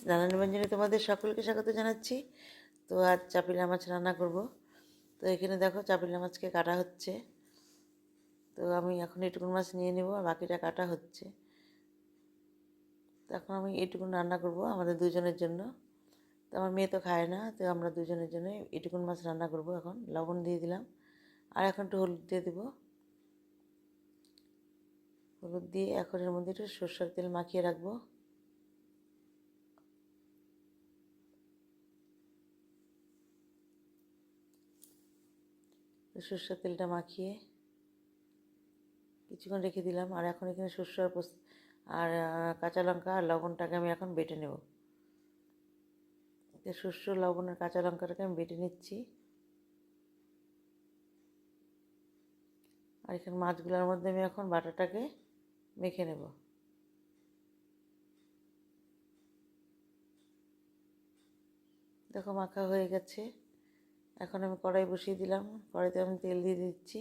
নানান ব্যঞ্জনে তোমাদের সকলকে স্বাগত জানাচ্ছি। তো আজ চাপিলা মাছ রান্না করব। তো এখানে দেখো চাপিলা মাছকে কাটা হচ্ছে। তো আমি এখন এটুকুন মাছ নিয়ে নেব, আর বাকিটা কাটা হচ্ছে। তো এখন আমি এটুকুন রান্না করব আমাদের দুজনের জন্য। তো আমার মেয়ে তো খায় না, তো আমরা দুজনের জন্য এটুকুন মাছ রান্না করব। এখন লবণ দিয়ে দিলাম, আর এখন একটু হলুদ দিয়ে দেবো। হলুদ দিয়ে এখন এর মধ্যে একটু সরষের তেল মাখিয়ে রাখবো। সরষের তেলটা মাখিয়ে কিছুক্ষণ রেখে দিলাম। আর এখন এখানে সরষে আর কাঁচা লঙ্কা আর লবণটাকে আমি এখন বেটে নেব। সরষে, লবণ আর কাঁচা লঙ্কাটাকে আমি বেটে নিচ্ছি। আর এখানে মাছগুলোর মধ্যে আমি এখন বাটাটাকে মেখে নেব। দেখো মাখা হয়ে গেছে। এখন আমি কড়াই বসিয়ে দিলাম, কড়াইতে আমি তেল দিয়ে দিচ্ছি।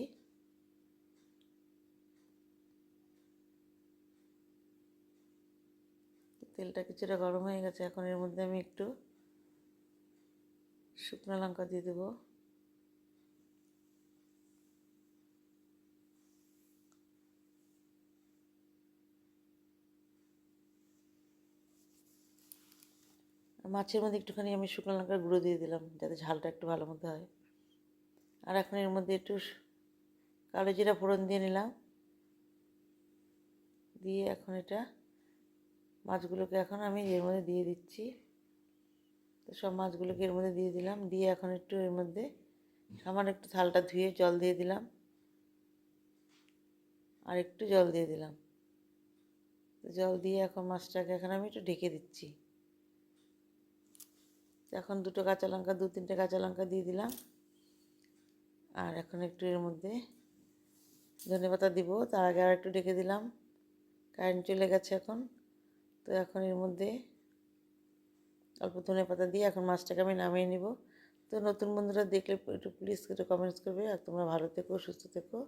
তেলটা কিছুটা গরম হয়ে গেছে। এখন এর মধ্যে আমি একটু শুকনো লঙ্কা দিয়ে দেবো। মাছের মধ্যে একটুখানি আমি শুকনো লঙ্কার গুঁড়ো দিয়ে দিলাম, যাতে ঝালটা একটু ভালো মতো হয়। আর এখন এর মধ্যে একটু কালো জিরা ফোড়ন দিয়ে নিলাম। দিয়ে এখন এটা মাছগুলোকে এখন আমি এর মধ্যে দিয়ে দিচ্ছি। তো সব মাছগুলোকে এর মধ্যে দিয়ে দিলাম। দিয়ে এখন একটু এর মধ্যে সামান্য একটু থালটা ধুয়ে জল দিয়ে দিলাম, আর একটু জল দিয়ে দিলাম। তো জল দিয়ে এখন মাছটাকে এখন আমি একটু ঢেকে দিচ্ছি। এখন দু তিনটে কাঁচা লঙ্কা দিয়ে দিলাম। আর এখন একটু এর মধ্যে ধনেপাতা দিব। তার আগে আর একটু ঢেকে দিলাম। কারেন্ট চলে গেছে এখন। তো এখন এর মধ্যে অল্প ধনেপাতা দিয়ে এখন মাছটাকে আমি নামিয়ে নিব। তো নতুন বন্ধুরা দেখলে একটু প্লিজ একটু কমেন্টস করবে। আর তোমরা ভালো থেকো, সুস্থ থেকো।